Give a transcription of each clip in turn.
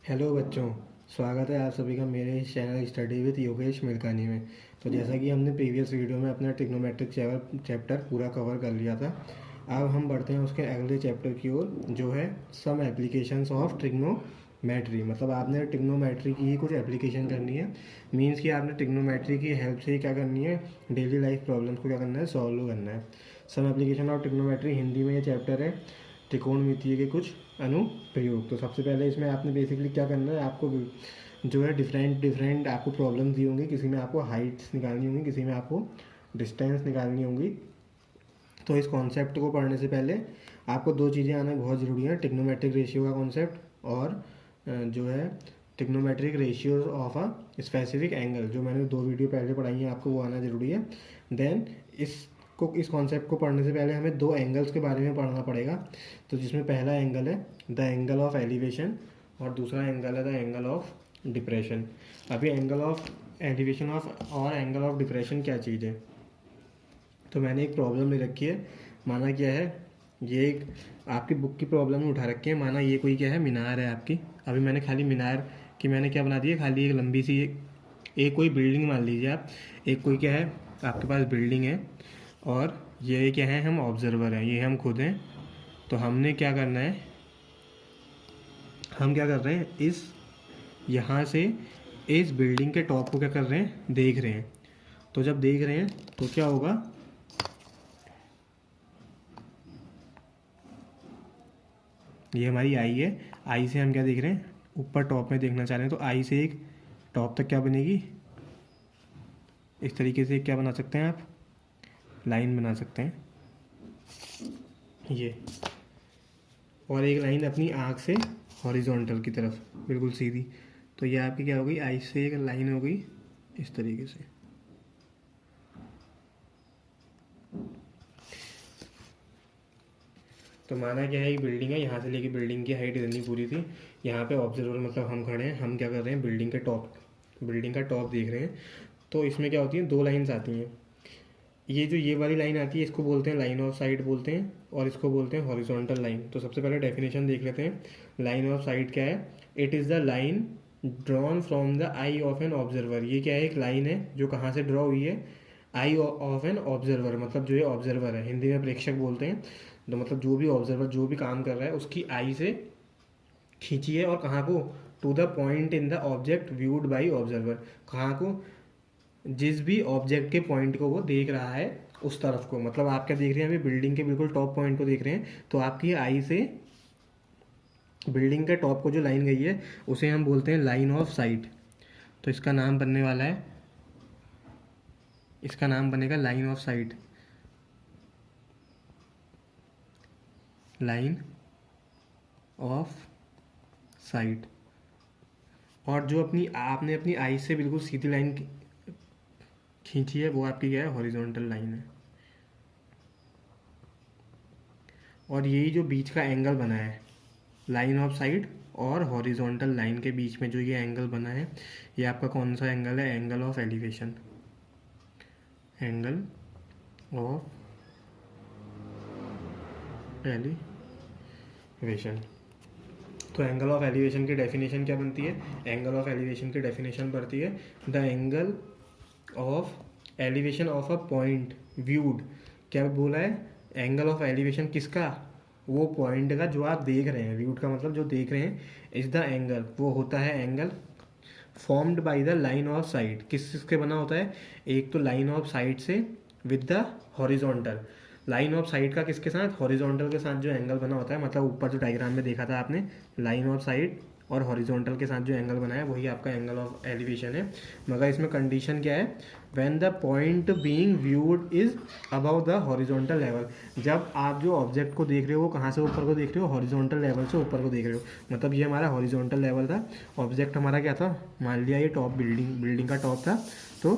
Hello बच्चों, स्वागत है आप सभी का मेरे इस channel study with Yogesh Milkani में। तो जैसा कि हमने प्रीवियस वीडियो में अपना ट्रिग्नोमेट्रिक चैप्टर पूरा कवर कर लिया था, अब हम बढ़ते हैं उसके अगले चैप्टर की ओर, जो है सम एप्लीकेशंस ऑफ ट्रिग्नोमेट्री। मतलब आपने ट्रिग्नोमेट्री की ही कुछ एप्लीकेशन करनी है। मीन्स कि आपने ट्रिग्नोमेट्री की हेल्प से ही क्या करनी है, डेली लाइफ प्रॉब्लम्स को क्या करना है, सॉल्व करना है। Some application of trigonometry Hindi में ये चैप्टर है त्रिकोणमितीय के कुछ अनुप्रयोग। तो सबसे पहले इसमें आपने बेसिकली क्या करना है, आपको जो है डिफरेंट डिफरेंट आपको प्रॉब्लम्स दी होंगी। किसी में आपको हाइट्स निकालनी होंगी, किसी में आपको डिस्टेंस निकालनी होंगी। तो इस कॉन्सेप्ट को पढ़ने से पहले आपको दो चीज़ें आना बहुत ज़रूरी है, ट्रिग्नोमेट्रिक रेशियो का कॉन्सेप्ट और जो है trigonometric ratio of a specific angle, जो मैंने दो वीडियो पहले पढ़ाई हैं, आपको वो आना ज़रूरी है। देन इस कॉन्सेप्ट को पढ़ने से पहले हमें दो एंगल्स के बारे में पढ़ना पड़ेगा। तो जिसमें पहला एंगल है द एंगल ऑफ एलिवेशन और दूसरा एंगल है द एंगल ऑफ डिप्रेशन। अभी एंगल ऑफ एलिवेशन ऑफ और एंगल ऑफ डिप्रेशन क्या चीज़ है, तो मैंने एक प्रॉब्लम ले रखी है। माना क्या है, ये एक आपकी बुक की प्रॉब्लम उठा रखी है। माना ये कोई क्या है, मीनार है आपकी। अभी मैंने खाली मीनार की मैंने क्या बना दी है, खाली एक लंबी सी एक कोई बिल्डिंग मान लीजिए आप। एक कोई क्या है आपके पास बिल्डिंग है और ये क्या है, हम ऑब्जर्वर हैं, ये हम खुद हैं। तो हमने क्या करना है, हम क्या कर रहे हैं, इस यहाँ से इस बिल्डिंग के टॉप को क्या कर रहे हैं, देख रहे हैं। तो जब देख रहे हैं तो क्या होगा, ये हमारी आई है। आई से हम क्या देख रहे हैं, ऊपर टॉप में देखना चाह रहे हैं। तो आई से एक टॉप तक क्या बनेगी, इस तरीके से क्या बना सकते हैं आप, लाइन बना सकते हैं ये। और एक लाइन अपनी आँख से हॉरिजॉन्टल की तरफ बिल्कुल सीधी। तो ये आपकी क्या हो गई, आई से एक लाइन हो गई इस तरीके से। तो माना क्या है, एक बिल्डिंग है, यहाँ से लेके बिल्डिंग की हाइट इतनी पूरी थी। यहाँ पे ऑब्जर्वर मतलब हम खड़े हैं, हम क्या कर रहे हैं, बिल्डिंग का टॉप देख रहे हैं। तो इसमें क्या होती है, दो लाइन्स आती हैं। ये वाली लाइन आती है, इसको बोलते हैं लाइन ऑफ साइट बोलते हैं, और इसको बोलते हैं हॉरिजॉन्टल लाइन। तो सबसे पहले डेफिनेशन देख लेते हैं। लाइन ऑफ साइट क्या है, it is the line drawn from the I of an observer. ये क्या है, एक लाइन है जो कहाँ से ड्रॉ हुई है, आई ऑफ एन ऑब्जर्वर। मतलब जो ये ऑब्जर्वर है, हिंदी में प्रेक्षक बोलते हैं। तो मतलब जो भी ऑब्जर्वर जो भी काम कर रहा है उसकी आई से खींची है, और कहाँ को, to the point in the object viewed by observer. कहाँ को, जिस भी ऑब्जेक्ट के पॉइंट को वो देख रहा है उस तरफ को। मतलब आप क्या देख रहे हैं, अभी बिल्डिंग के बिल्कुल टॉप पॉइंट को देख रहे हैं। तो आपकी आई से बिल्डिंग के टॉप को जो लाइन गई है उसे हम बोलते हैं लाइन ऑफ साइट। तो इसका नाम बनने वाला है, इसका नाम बनेगा line of site, line of site. और जो आपने अपनी आई से बिल्कुल सीधी लाइन खींची है वो आपकी क्या है, हॉरिजॉन्टल लाइन है। और यही जो बीच का एंगल बना है लाइन ऑफ साइट और हॉरिजॉन्टल लाइन के बीच में जो ये एंगल बना है, ये आपका कौन सा एंगल है, angle of elevation. Angle of elevation. तो एंगल ऑफ एलिवेशन की डेफिनेशन क्या बनती है, एंगल ऑफ एलिवेशन की डेफिनेशन पड़ती है the angle of elevation of a point viewed. क्या बोला है, एंगल ऑफ एलिवेशन किसका, वो पॉइंट का जो आप देख रहे हैं। व्यूड का मतलब जो देख रहे हैं, इज द एंगल, वो होता है angle formed by the line of site. किसके बना होता है, एक तो लाइन ऑफ साइट से with the horizontal. Line of site का किसके साथ, हॉरिजॉन्टल के साथ जो एंगल बना होता है। मतलब ऊपर जो डायग्राम में देखा था आपने, लाइन ऑफ साइट और हॉरिजॉन्टल के साथ जो एंगल बना है वही आपका एंगल ऑफ एलिवेशन है। मगर इसमें कंडीशन क्या है, when the point being viewed is above the horizontal level. जब आप जो ऑब्जेक्ट को देख रहे हो वो कहाँ से ऊपर को देख रहे हो, हॉरिजॉन्टल लेवल से ऊपर को देख रहे हो। मतलब ये हमारा हॉरिजॉन्टल लेवल था, ऑब्जेक्ट हमारा क्या था, मान लिया ये टॉप बिल्डिंग का टॉप था। तो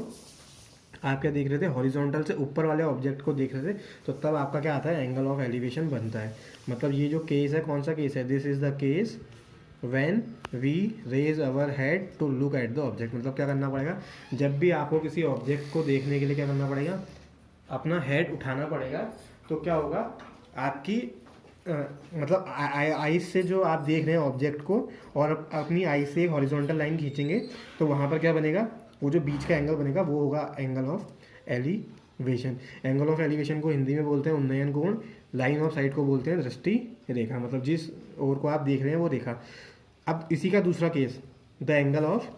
आप क्या देख रहे थे, हॉरिजॉन्टल से ऊपर वाले ऑब्जेक्ट को देख रहे थे। तो तब आपका क्या आता है, एंगल ऑफ एलिवेशन बनता है। मतलब ये जो केस है, कौन सा केस है, this is the case when we raise our head to look at the object. मतलब क्या करना पड़ेगा, जब भी आपको किसी ऑब्जेक्ट को देखने के लिए क्या करना पड़ेगा, अपना हेड उठाना पड़ेगा। तो क्या होगा, आपकी मतलब आइस से जो आप देख रहे हैं ऑब्जेक्ट को, और अपनी आइस से एक हॉरिजॉन्टल लाइन खींचेंगे तो वहाँ पर क्या बनेगा, वो जो बीच का एंगल बनेगा वो होगा angle of elevation. Angle of elevation को हिंदी में बोलते हैं उन्नयन कोण, लाइन ऑफ साइट को बोलते हैं दृष्टि रेखा, मतलब जिस ओर को आप देख रहे हैं वो रेखा। अब इसी का दूसरा case, the angle of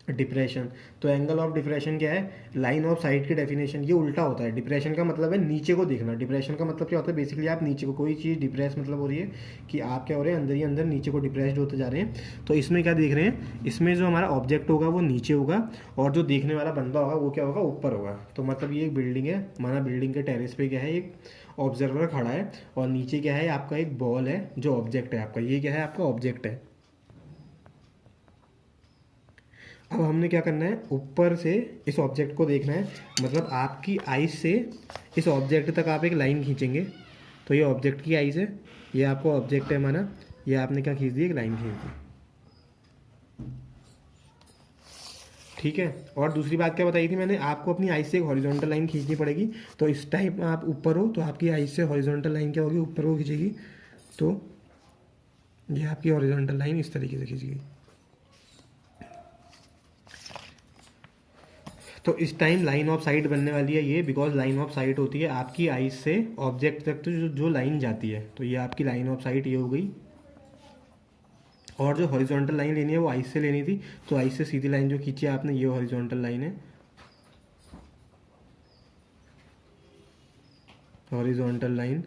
depression. तो एंगल ऑफ डिप्रेशन क्या है, लाइन ऑफ साइट की डेफिनेशन ये उल्टा होता है। डिप्रेशन का मतलब है नीचे को देखना, डिप्रेशन का मतलब क्या होता है, बेसिकली आप नीचे को, कोई चीज़ डिप्रेस मतलब हो रही है कि आप क्या हो रहे हैं, अंदर ही अंदर नीचे को डिप्रेस्ड होते जा रहे हैं। तो इसमें क्या देख रहे हैं, इसमें जो हमारा ऑब्जेक्ट होगा वो नीचे होगा, और जो देखने वाला बंदा होगा वो क्या होगा, ऊपर होगा। तो मतलब ये एक बिल्डिंग है, माना बिल्डिंग के टेरेस पे क्या है, एक ऑब्जर्वर खड़ा है, और नीचे क्या है, आपका एक बॉल है जो ऑब्जेक्ट है आपका, ये क्या है, आपका ऑब्जेक्ट है। अब हमने क्या करना है, ऊपर से इस ऑब्जेक्ट को देखना है, मतलब आपकी आइज से इस ऑब्जेक्ट तक आप एक लाइन खींचेंगे। तो ये ऑब्जेक्ट की आइज है, ये आपको ऑब्जेक्ट है माना, ये आपने क्या खींच दी, एक लाइन खींच दी। ठीक है। और दूसरी बात क्या बताई थी मैंने आपको, अपनी आइज से एक हॉरिजॉन्टल लाइन खींचनी पड़ेगी। तो इस टाइप आप ऊपर हो तो आपकी आइज से हॉरिजॉन्टल लाइन क्या होगी, ऊपर को खींचेगी। तो ये आपकी हॉरिजॉन्टल लाइन इस तरीके से खींचेगी। तो इस टाइम लाइन ऑफ साइट बनने वाली है ये, बिकॉज लाइन ऑफ साइट होती है आपकी आइज से ऑब्जेक्ट तक तो जो लाइन जाती है। तो ये आपकी लाइन ऑफ साइट ये हो गई। और जो हॉरिजॉन्टल लाइन लेनी है वो आइज से लेनी थी, तो आइज से सीधी लाइन जो खींची है आपने, ये हॉरिजॉन्टल लाइन है, हॉरिजॉन्टल लाइन।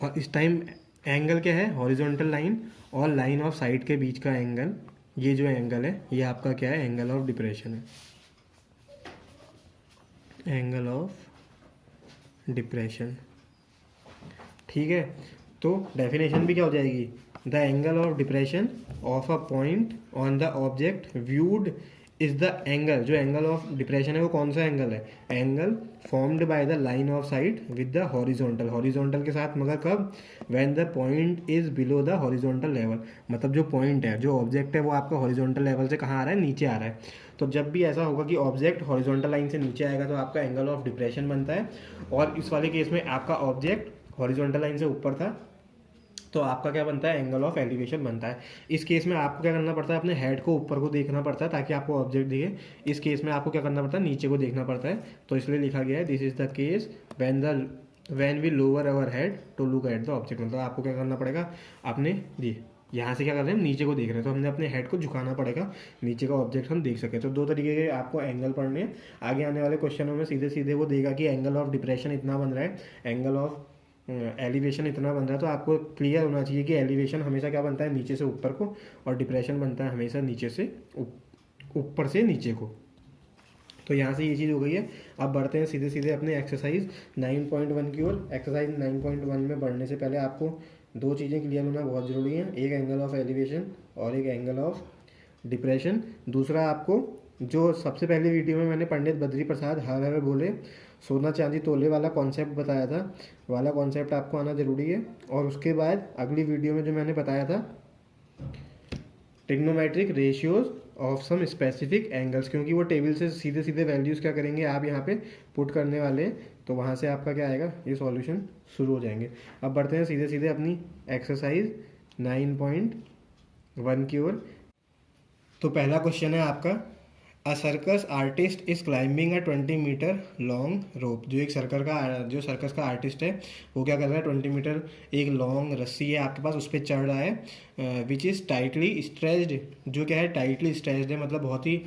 और इस टाइम एंगल क्या है, हॉरिजॉन्टल लाइन और लाइन ऑफ साइट के बीच का एंगल, ये जो एंगल है ये आपका क्या है, एंगल ऑफ डिप्रेशन है, एंगल ऑफ डिप्रेशन। ठीक है। तो डेफिनेशन भी क्या हो जाएगी, the angle of depression of a point on the object viewed is the angle, जो एंगल ऑफ डिप्रेशन है वो कौन सा एंगल है, angle formed by the line of site with the horizontal, horizontal के साथ, मगर कब, when the point is below the horizontal level. मतलब जो पॉइंट है, जो ऑब्जेक्ट है वो आपका हॉरिजॉन्टल लेवल से कहाँ आ रहा है, नीचे आ रहा है। तो जब भी ऐसा होगा कि ऑब्जेक्ट हॉरिजॉन्टल लाइन से नीचे आएगा तो आपका एंगल ऑफ डिप्रेशन बनता है। और इस वाले केस में आपका ऑब्जेक्ट हॉरिजॉन्टल लाइन से ऊपर था, तो आपका क्या बनता है, एंगल ऑफ एलिवेशन बनता है। इस केस में आपको क्या करना पड़ता है, अपने हेड को ऊपर को देखना पड़ता है ताकि आपको ऑब्जेक्ट दिखे। इस केस में आपको क्या करना पड़ता है, नीचे को देखना पड़ता है। तो इसलिए लिखा गया है, this is the case when we lower our head to look at the object. मतलब आपको क्या करना पड़ेगा, अपने जी यहाँ से क्या कर रहे हैं, हम नीचे को देख रहे हैं, तो हमने अपने हेड को झुकाना पड़ेगा, नीचे का ऑब्जेक्ट हम देख सकें। तो दो तरीके के आपको एंगल पढ़ने हैं। आगे आने वाले क्वेश्चनों में सीधे सीधे वो देगा कि एंगल ऑफ डिप्रेशन इतना बन रहा है, एंगल ऑफ एलिवेशन इतना बन रहा है। तो आपको क्लियर होना चाहिए कि एलिवेशन हमेशा क्या बनता है, नीचे से ऊपर को, और डिप्रेशन बनता है हमेशा नीचे से ऊपर से नीचे को। तो यहाँ से ये चीज़ हो गई है। अब बढ़ते हैं सीधे सीधे अपने एक्सरसाइज 9.1 की ओर। एक्सरसाइज 9.1 में बढ़ने से पहले आपको दो चीज़ें क्लियर होना बहुत ज़रूरी है, एक एंगल ऑफ एलिवेशन और एक एंगल ऑफ डिप्रेशन। दूसरा, आपको जो सबसे पहले वीडियो में मैंने पंडित बद्री प्रसाद हर हर बोले सोना चांदी तोले वाला कॉन्सेप्ट बताया था, वाला कॉन्सेप्ट आपको आना ज़रूरी है। और उसके बाद अगली वीडियो में जो मैंने बताया था, trigonometric ratios of some specific angles, क्योंकि वो टेबल से सीधे सीधे वैल्यूज़ क्या करेंगे, आप यहाँ पे पुट करने वाले हैं, तो वहाँ से आपका क्या आएगा, ये सॉल्यूशन शुरू हो जाएंगे। अब बढ़ते हैं सीधे सीधे अपनी एक्सरसाइज 9.1 की ओर। तो पहला क्वेश्चन है आपका, a circus artist is climbing a 20 metre long rope. जो सर्कस का आर्टिस्ट है वो क्या कर रहा है, 20 मीटर एक लॉन्ग रस्सी है आपके पास, उस पर चढ़ रहा है, विच इज़ टाइटली स्ट्रेच्ड, जो क्या है टाइटली स्ट्रेच्ड है, मतलब बहुत ही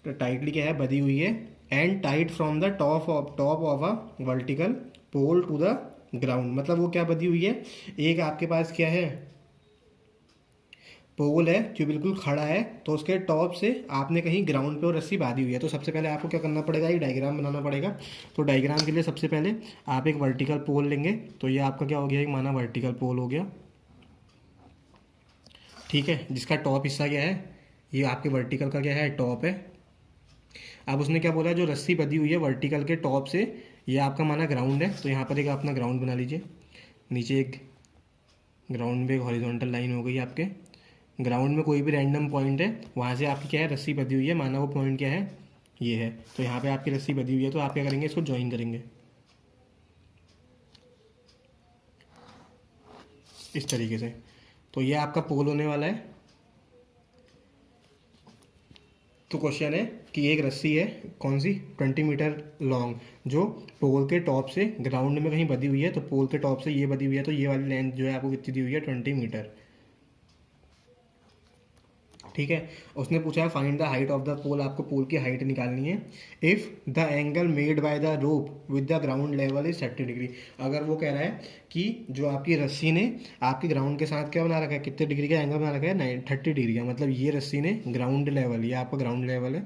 टाइटली क्या है, बधी हुई है, and tight from the top of a vertical pole to the ground. मतलब वो क्या बधी हुई है, एक आपके पास क्या है, पोल है जो बिल्कुल खड़ा है, तो उसके टॉप से आपने कहीं ग्राउंड पे वो रस्सी बांधी हुई है। तो सबसे पहले आपको क्या करना पड़ेगा, ये डायग्राम बनाना पड़ेगा। तो डायग्राम के लिए सबसे पहले आप एक वर्टिकल पोल लेंगे। तो ये आपका क्या हो गया, एक माना वर्टिकल पोल हो गया, ठीक है, जिसका टॉप हिस्सा क्या है, ये आपके वर्टिकल का क्या है, टॉप है। अब उसने क्या बोला, जो रस्सी बंधी हुई है वर्टिकल के टॉप से, ये आपका माना ग्राउंड है। तो यहाँ पर एक अपना ग्राउंड बना लीजिए, नीचे एक ग्राउंड में एक हॉरिजॉन्टल लाइन हो गई आपके। ग्राउंड में कोई भी रैंडम पॉइंट है, वहाँ से आपकी क्या है, रस्सी बंधी हुई है, माना वो पॉइंट क्या है, ये है। तो यहाँ पे आपकी रस्सी बंधी हुई है, तो आप क्या करेंगे, इसको ज्वाइन करेंगे। इस तरीके से। तो ये आपका पोल होने वाला है। तो क्वेश्चन है कि एक रस्सी है, कौन सी, 20 मीटर लॉन्ग, जो पोल के टॉप से ग्राउंड में कहीं बधी हुई है। तो पोल के टॉप से ये बधी हुई है, तो ये वाली लेंथ जो है आपको कितनी दी हुई है, 20 मीटर। ठीक है। उसने पूछा है find the height of the pole, आपको पोल की हाइट निकालनी है। If the angle made by the rope with the ground level is 30 degree. अगर वो कह रहा है कि जो आपकी रस्सी ने आपके ग्राउंड के साथ क्या बना रखा है, कितने डिग्री का एंगल बना रखा है, 30 डिग्री का। मतलब ये रस्सी ने ग्राउंड लेवल, ये आपका ग्राउंड लेवल है,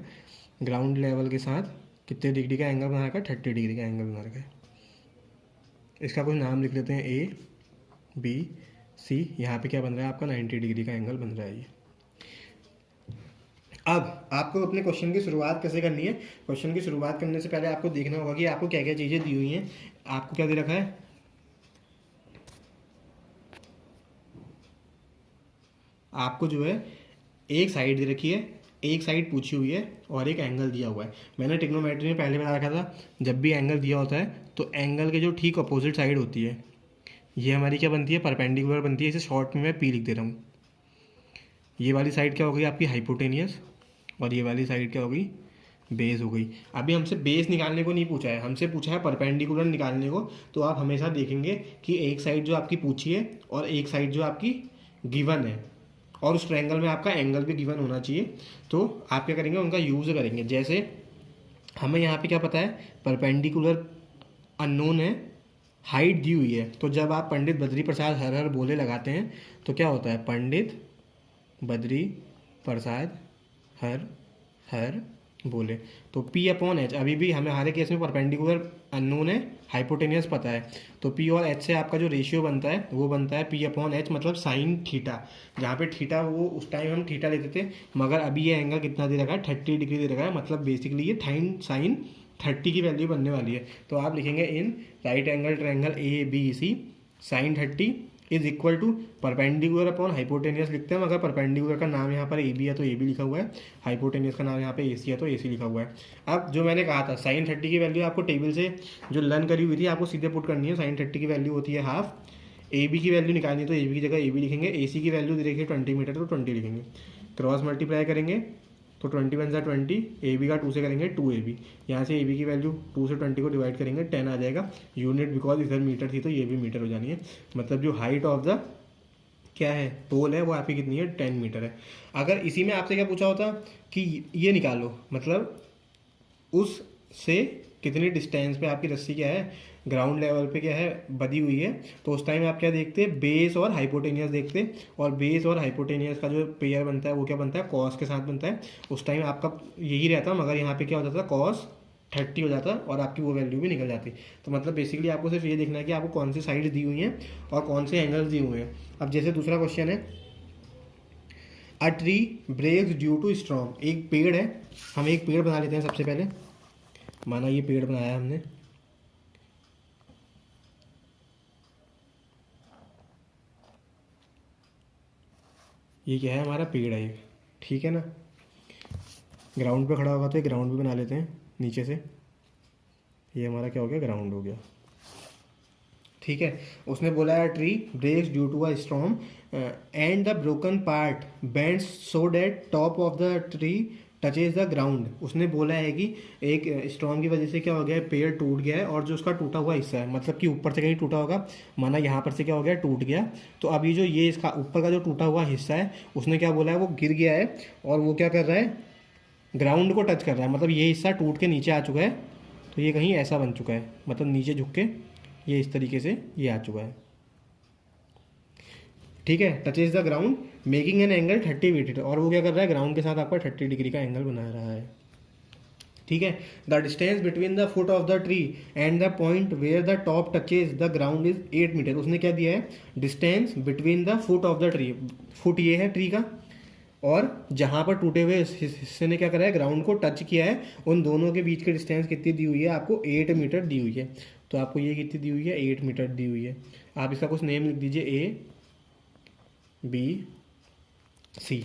ग्राउंड लेवल के साथ कितने डिग्री का एंगल बना रखा है, 30 डिग्री का एंगल बना रखा है। इसका कुछ नाम लिख लेते हैं, ए बी सी। यहाँ पे क्या बन रहा है आपका, 90 डिग्री का एंगल बन रहा है ये। अब आपको अपने क्वेश्चन की शुरुआत कैसे करनी है। क्वेश्चन की शुरुआत करने से पहले आपको देखना होगा कि आपको क्या क्या चीज़ें दी हुई हैं। आपको क्या दे रखा है, आपको जो है एक साइड दे रखी है, एक साइड पूछी हुई है और एक एंगल दिया हुआ है। मैंने ट्रिग्नोमेट्री में पहले बता रखा था, जब भी एंगल दिया होता है तो एंगल के जो ठीक अपोजिट साइड होती है, ये हमारी क्या बनती है, परपेंडिकुलर बनती है। इसे शॉर्ट में मैं पी लिख दे रहा हूँ। ये वाली साइड क्या होगी आपकी, हाइपोटेनियस, और ये वाली साइड क्या होगी, बेस हो गई। अभी हमसे बेस निकालने को नहीं पूछा है, हमसे पूछा है परपेंडिकुलर निकालने को। तो आप हमेशा देखेंगे कि एक साइड जो आपकी पूछी है और एक साइड जो आपकी गिवन है, और उस ट्रायंगल में आपका एंगल भी गिवन होना चाहिए। तो आप क्या करेंगे, उनका यूज़ करेंगे। जैसे हमें यहाँ पे क्या पता है, परपेंडिकुलर अननोन है, हाइट दी हुई है। तो जब आप पंडित बद्री प्रसाद हर हर बोले लगाते हैं तो क्या होता है, पंडित बद्री प्रसाद हर हर बोले। तो P अपॉन एच, अभी भी हमें हमारे केस में परपेंडिकुलर अननोन है, हाइपोटेनियस पता है। तो P और H से आपका जो रेशियो बनता है वो बनता है P अपॉन एच, मतलब साइन थीटा। जहाँ पे थीटा, वो उस टाइम हम थीटा लेते थे, मगर अभी ये एंगल कितना दे रखा है, 30 डिग्री दे रखा है। मतलब बेसिकली ये साइन 30 की वैल्यू बनने वाली है। तो आप लिखेंगे in right angle triangle ABC sine 30 is equal to perpendicular upon hypotenuse लिखते हैं, मगर परपेंडिकुलर का नाम यहाँ पर AB है तो AB लिखा हुआ है, हाइपोटेनियस का नाम यहाँ पे AC है तो AC लिखा हुआ है। अब जो मैंने कहा था, साइन 30 की वैल्यू आपको टेबल से जो लर्न करी हुई थी आपको सीधे पुट करनी है। साइन 30 की वैल्यू होती है हाफ। AB की वैल्यू निकालनी है तो AB की जगह AB लिखेंगे। AC की वैल्यू देखिए 20 मीटर तो 20 लिखेंगे। क्रॉस मल्टीप्लाई करेंगे तो 20 वन 20, AB का 2 से करेंगे 2AB। यहाँ से AB की वैल्यू 2 से 20 को डिवाइड करेंगे 10 आ जाएगा। यूनिट बिकॉज इधर मीटर थी तो ये भी मीटर हो जानी है। मतलब जो हाइट ऑफ द क्या है, पोल है, वो आपकी कितनी है, 10 मीटर है। अगर इसी में आपसे क्या पूछा होता कि ये निकालो, मतलब उस से कितनी डिस्टेंस पे आपकी रस्सी क्या है, ग्राउंड लेवल पे क्या है, बधी हुई है, तो उस टाइम आप क्या देखते, बेस और हाइपोटेनियस देखते। और बेस और हाइपोटेनियस का जो पेयर बनता है वो क्या बनता है, कॉस के साथ बनता है। उस टाइम आपका यही रहता, मगर यहाँ पे क्या हो जाता, कॉस 30 हो जाता और आपकी वो वैल्यू भी निकल जाती। तो मतलब बेसिकली आपको सिर्फ ये देखना है कि आपको कौन सी साइड दी हुई हैं और कौन से एंगल्स दिए हुए हैं। अब जैसे दूसरा क्वेश्चन है, a tree breaks due to storm. एक पेड़ है, हम एक पेड़ बना लेते हैं सबसे पहले। माना ये पेड़ बनाया है हमने, ये क्या है, हमारा पेड़ है ये, ठीक है ना। ग्राउंड पे खड़ा होगा तो ये ग्राउंड भी बना लेते हैं नीचे से। ये हमारा क्या हो गया, ग्राउंड हो गया, ठीक है। उसने बोला है tree breaks due to a storm and the broken part bends so that top of the tree touches the ground. उसने बोला है कि एक स्टॉर्म की वजह से क्या हो गया है, पेड़ टूट गया है और जो उसका टूटा हुआ हिस्सा है, मतलब कि ऊपर से कहीं टूटा होगा, माना यहाँ पर से क्या हो गया, टूट गया। तो अभी जो ये इसका ऊपर का जो टूटा हुआ हिस्सा है, उसने क्या बोला है, वो गिर गया है और वो क्या कर रहा है, ग्राउंड को टच कर रहा है। मतलब ये हिस्सा टूट के नीचे आ चुका है, तो ये कहीं ऐसा बन चुका है, मतलब नीचे झुक के ये इस तरीके से ये आ चुका है, ठीक है। Touches the ground making an angle 30 metre, और वो क्या कर रहा है, ग्राउंड के साथ आपका 30 डिग्री का एंगल बना रहा है, ठीक है। The distance between the foot of the tree and the point where the top touches the ground is 8 metre. उसने क्या दिया है, distance between the foot of the tree, foot ये है ट्री का, और जहाँ पर टूटे हुए हिस्से ने क्या करा है, ग्राउंड को टच किया है, उन दोनों के बीच की डिस्टेंस कितनी दी हुई है आपको, 8 मीटर दी हुई है। तो आपको ये कितनी दी हुई है, 8 मीटर दी हुई है। आप इसका कुछ नेम लिख दीजिए, A B C,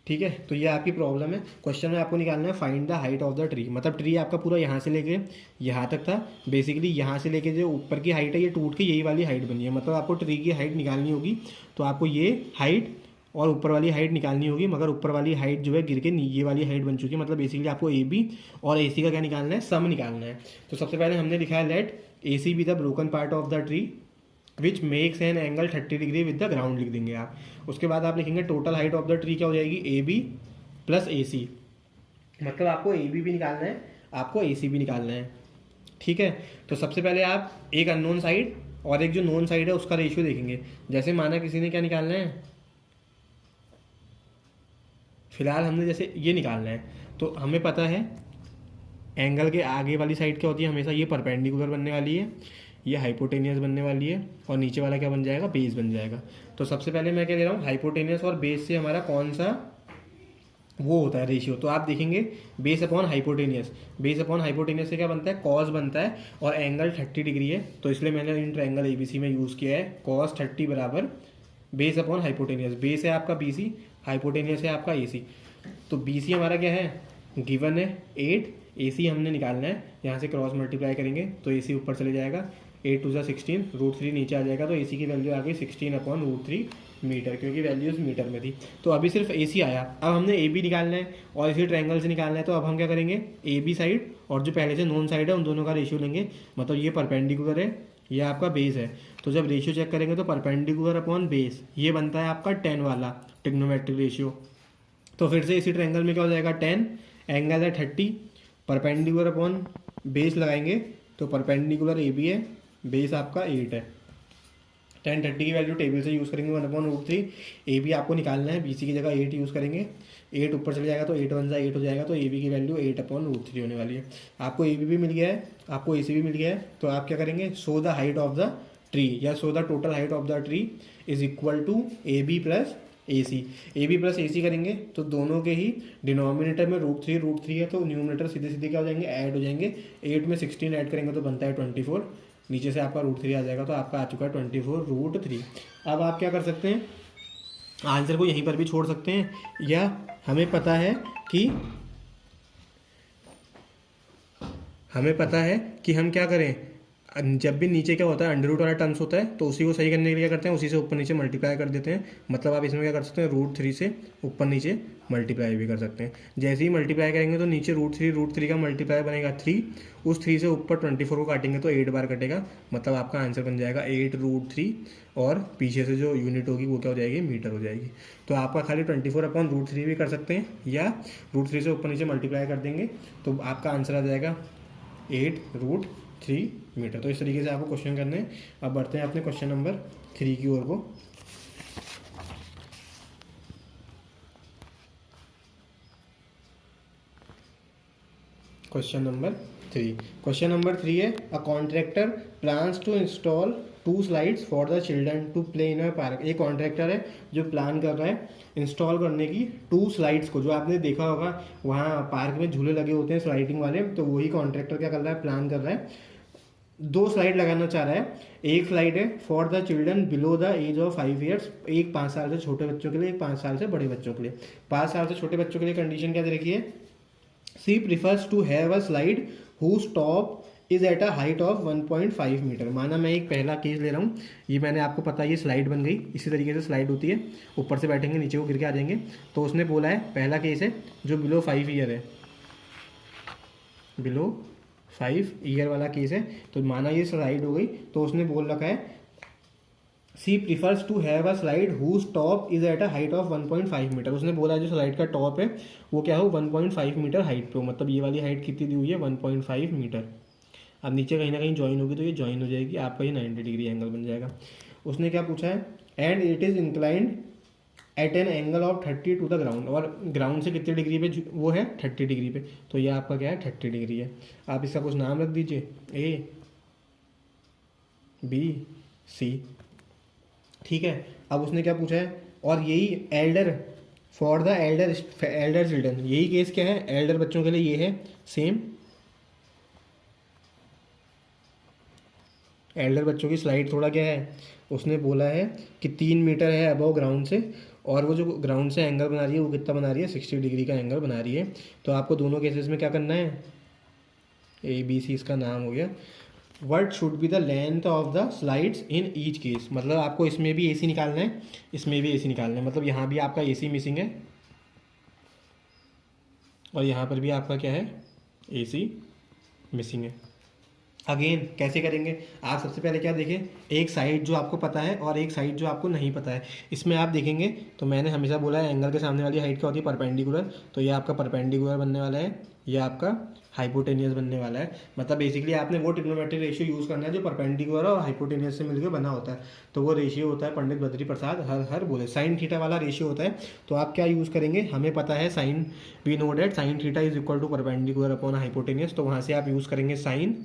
ठीक है, तो ये आपकी प्रॉब्लम है। क्वेश्चन में आपको निकालना है find the height of the tree, मतलब ट्री आपका पूरा यहाँ से लेके यहाँ तक था, बेसिकली यहाँ से लेके जो ऊपर की हाइट है ये टूट के यही वाली हाइट बनी है, मतलब आपको ट्री की हाइट निकालनी होगी। तो आपको ये हाइट और ऊपर वाली हाइट निकालनी होगी, मगर ऊपर वाली हाइट जो है गिर के ये वाली हाइट बन चुकी है, मतलब बेसिकली आपको ए बी और ए सी का क्या निकालना है, सम निकालना है। तो सबसे पहले हमने लिखा है let A C B the broken part of the tree which makes an angle 30 degree with the ground लिख देंगे आप। उसके बाद आप लिखेंगे total height of the tree क्या हो जाएगी, ए बी प्लस ए सी, मतलब आपको ए बी भी निकालना है, आपको ए सी भी निकालना है। ठीक है, तो सबसे पहले आप एक अननोन साइड और एक जो नोन साइड है उसका रेशियो देखेंगे। जैसे माना किसी ने क्या निकालना है, फिलहाल हमने जैसे ये निकालना है, तो हमें पता है एंगल के आगे वाली साइड क्या होती है, हमेशा ये परपेंडिकुलर बनने वाली है, ये हाइपोटेनियस बनने वाली है, और नीचे वाला क्या बन जाएगा, बेस बन जाएगा। तो सबसे पहले मैं क्या दे रहा हूँ, हाइपोटेनियस और बेस से हमारा कौन सा वो होता है रेशियो, तो आप देखेंगे base upon hypotenuse, base upon hypotenuse से क्या बनता है, कॉस बनता है, और एंगल 30 डिग्री है, तो इसलिए मैंने इन ट्रायंगल एबीसी में यूज़ किया है कॉस 30 बराबर बेस अपॉन हाइपोटेनियस। बेस है आपका बीसी, हाइपोटेनियस है आपका एसी। तो बीसी हमारा क्या है, गिवन है 8, एसी हमने निकालना है, यहाँ से क्रॉस मल्टीप्लाई करेंगे तो एसी ऊपर चले जाएगा, 8 टू 16, √3 नीचे आ जाएगा, तो एसी की वैल्यू आ गई 16 अपॉन √3 मीटर, क्योंकि वैल्यूज मीटर में थी। तो अभी सिर्फ एसी आया, अब हमने ए बी निकालना है और इसी ट्रायंगल से निकालना है। तो अब हम क्या करेंगे, ए बी साइड और जो पहले से नॉन साइड है उन दोनों का रेशियो लेंगे, मतलब ये परपेंडिकुलर है, ये आपका बेस है। तो जब रेशियो चेक करेंगे तो परपेंडिकुलर अपॉन बेस ये बनता है आपका 10 वाला ट्रिग्नोमेट्रिक रेशियो। तो फिर से इसी ट्रायंगल में क्या हो जाएगा, 10, एंगल है 30, परपेंडिकुलर अपॉन बेस लगाएंगे, तो परपेंडिकुलर ए बी है, बेस आपका 8 है। 10 30 की वैल्यू टेबल से यूज़ करेंगे 1/√3, ए बी आपको निकालना है, बी सी की जगह 8 यूज़ करेंगे, 8 ऊपर चले जाएगा तो 8 वन जा 8 हो जाएगा, तो ए बी की वैल्यू 8/√3 होने वाली है। आपको ए बी भी मिल गया है, आपको ए सी भी मिल गया है, तो आप क्या करेंगे, so the height of the tree या so the total height of the tree is equal to A B plus A C. A B plus A C करेंगे तो दोनों के ही डिनोमिनेटर में √3 है, तो न्यूमिनेटर सीधे सीधे क्या हो जाएंगे, ऐड हो जाएंगे। 8 में 16 ऐड करेंगे तो बनता है 24, नीचे से आपका √3 आ जाएगा, तो आपका आ चुका है 24√3। अब आप क्या कर सकते हैं, आंसर को यहीं पर भी छोड़ सकते हैं, या हमें पता है कि हम क्या करें, जब भी नीचे क्या होता है अंडर रूट वाला टर्म्स होता है, तो उसी को सही करने के लिए क्या करते हैं, उसी से ऊपर नीचे मल्टीप्लाई कर देते हैं। मतलब आप इसमें क्या कर सकते हैं, √3 से ऊपर नीचे मल्टीप्लाई भी कर सकते हैं। जैसे ही मल्टीप्लाई करेंगे तो नीचे √3 का मल्टीप्लाई बनेगा 3, उस 3 से ऊपर 24 को काटेंगे तो 8 बार कटेगा, मतलब आपका आंसर बन जाएगा 8√3, और पीछे से जो यूनिट होगी वो क्या हो जाएगी, मीटर हो जाएगी। तो आपका खाली 24/√3 भी कर सकते हैं, या √3 से ऊपर नीचे मल्टीप्लाई कर देंगे तो आपका आंसर आ जाएगा 8√3 मीटर। तो इस तरीके से आपको क्वेश्चन करने हैं। अब बढ़ते हैं अपने क्वेश्चन नंबर 3 की ओर को। क्वेश्चन नंबर 3 है, a contractor plans to install 2 slides for the children to play in a park. एक कॉन्ट्रैक्टर है जो प्लान कर रहा है इंस्टॉल करने की 2 स्लाइड्स को, जो आपने देखा होगा वहाँ पार्क में झूले लगे होते हैं स्लाइडिंग वाले, तो वही कॉन्ट्रैक्टर क्या कर रहा है, प्लान कर रहा है 2 स्लाइड लगाना चाह रहा है। एक स्लाइड है for the children below the age of 5 years, एक 5 साल से छोटे बच्चों के लिए, एक 5 साल से बड़े बच्चों के लिए। 5 साल से छोटे बच्चों के लिए कंडीशन क्या दे रखी है, she prefers to have a slide whose top is at a height of 1.5 metre. माना मैं एक पहला केस ले रहा हूँ, ये मैंने आपको पता है ये स्लाइड बन गई, इसी तरीके से स्लाइड होती है, ऊपर से बैठेंगे नीचे को गिर के आ जाएंगे। तो उसने बोला है पहला केस है जो बिलो 5 ईयर है, बिलो 5 ईयर वाला केस है, तो माना ये स्लाइड हो गई। तो उसने बोल रखा है she prefers to have a slide whose top is at a height of 1.5 metre. उसने बोला जो स्लाइड का टॉप है वो क्या हो 1.5 मीटर हाइट पे हो, मतलब ये वाली हाइट कितनी दी हुई है 1.5 मीटर। अब नीचे कहीं ना कहीं ज्वाइन होगी तो ये ज्वाइन हो जाएगी, आपका ये 90 डिग्री एंगल बन जाएगा। उसने क्या पूछा है, and it is inclined at an angle of 30 to the ground, और ग्राउंड से कितने डिग्री पे वो है 30 डिग्री पे, तो ये आपका क्या है 30 डिग्री है। आप इसका कुछ नाम रख दीजिए, ए बी सी, ठीक है। अब उसने क्या पूछा है, और यही Elder for the Elder children, यही केस क्या है एल्डर बच्चों के लिए ये है सेम। एल्डर बच्चों की स्लाइड थोड़ा क्या है, उसने बोला है कि 3 मीटर है अबव ग्राउंड से, और वो जो ग्राउंड से एंगल बना रही है वो कितना बना रही है, 60 डिग्री का एंगल बना रही है। तो आपको दोनों केसेस में क्या करना है, ABC इसका नाम हो गया। What should be the length of the slides in each case, मतलब आपको इसमें भी AC निकालना है, इसमें भी AC निकालना है, मतलब यहाँ भी आपका AC मिसिंग है और यहाँ पर भी आपका क्या है, AC मिसिंग है। अगेन कैसे करेंगे, आप सबसे पहले क्या देखें, एक साइड जो आपको पता है और एक साइड जो आपको नहीं पता है। इसमें आप देखेंगे तो मैंने हमेशा बोला है एंगल के सामने वाली हाइट क्या होती है, परपेंडिकुलर। तो ये आपका परपेंडिकुलर बनने वाला है, ये आपका हाइपोटेनियस बनने वाला है। मतलब बेसिकली आपने वो ट्रिग्नोमेट्रिक रेशियो यूज़ करना है जो परपेंडिकुलर और हाइपोटेनियस से मिलकर बना होता है। तो वो रेशियो होता है, पंडित बद्री प्रसाद हर हर बोले, साइन थीटा वाला रेशियो होता है। तो आप क्या यूज़ करेंगे, हमें पता है sine, we know that sine theta is equal to perpendicular upon hypotenuse. तो वहाँ से आप यूज़ करेंगे साइन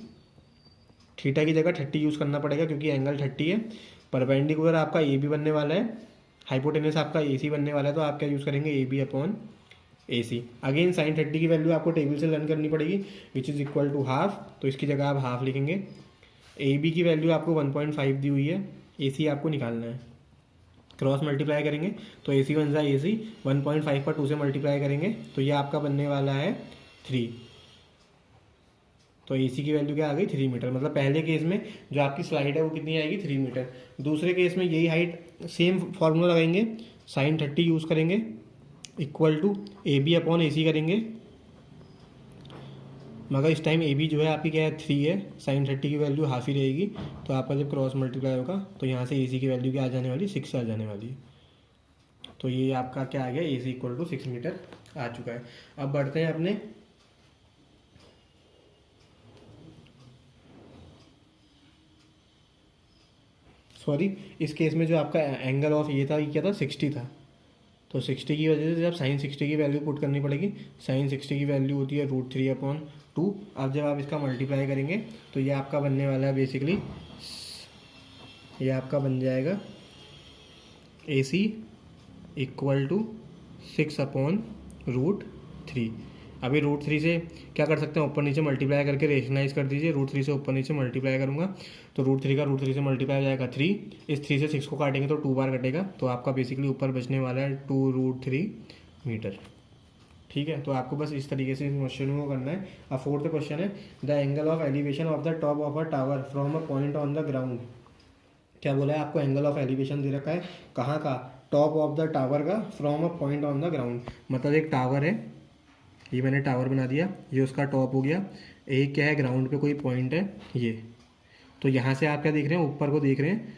थीटा की जगह 30 यूज़ करना पड़ेगा क्योंकि एंगल 30 है। परपेंडिकुलर आपका AB बनने वाला है, हाइपोटेनस आपका AC बनने वाला है। तो आप क्या यूज़ करेंगे, AB upon AC। Again sine 30 की वैल्यू आपको टेबल से लर्न करनी पड़ेगी, which is equal to half. तो इसकी जगह आप हाफ लिखेंगे। AB की वैल्यू आपको 1.5 दी हुई है, AC आपको निकालना है। क्रॉस मल्टीप्लाई करेंगे तो AC बन जाए AC, 1.5 पर 2 से मल्टीप्लाई करेंगे तो ये आपका बनने वाला है 3। तो AC की वैल्यू क्या आ गई, 3 मीटर। मतलब पहले केस में जो आपकी स्लाइड है वो कितनी आएगी, 3 मीटर। दूसरे केस में यही हाइट, सेम फार्मूला लगाएंगे, साइन 30 यूज़ करेंगे equal to AB upon AC करेंगे। मगर इस टाइम AB जो है आपकी क्या है, 3 है, साइन 30 की वैल्यू हाफ ही रहेगी। तो आपका जब क्रॉस मल्टीप्लाई होगा तो यहाँ से AC की वैल्यू क्या आ जाने वाली, 6 आ जाने वाली है। तो ये आपका क्या आ गया, AC इक्वल टू 6 मीटर आ चुका है। अब बढ़ते हैं अपने इस केस में जो आपका एंगल ऑफ ये था, ये क्या था, 60 था। तो 60 की वजह से जब साइन 60 की वैल्यू पुट करनी पड़ेगी, साइन 60 की वैल्यू होती है √3/2। अब जब आप इसका मल्टीप्लाई करेंगे तो ये आपका बनने वाला है बेसिकली, ये आपका बन जाएगा AC इक्वल टू 6/√3। अभी √3 से क्या कर सकते हैं, ऊपर नीचे मल्टीप्लाई करके रेशनलाइज कर दीजिए। √3 से ऊपर नीचे मल्टीप्लाई करूँगा तो √3 का √3 से मल्टीप्लाई हो जाएगा 3। इस 3 से 6 को काटेंगे तो 2 बार कटेगा। तो आपका बेसिकली ऊपर बचने वाला है 2√3 मीटर। ठीक है, तो आपको बस इस तरीके से इस क्वेश्चन को करना है। अब फोर्थ क्वेश्चन है, the angle of elevation of the top of a tower from a point on the ground. क्या बोला है आपको, एंगल ऑफ एलिवेशन दे रखा है, कहाँ का, टॉप ऑफ द टावर का, from a point on the ground. मतलब एक टावर है, ये मैंने टावर बना दिया, ये उसका टॉप हो गया। एक क्या है, ग्राउंड पे कोई पॉइंट है ये। तो यहाँ से आप क्या देख रहे हैं, ऊपर को देख रहे हैं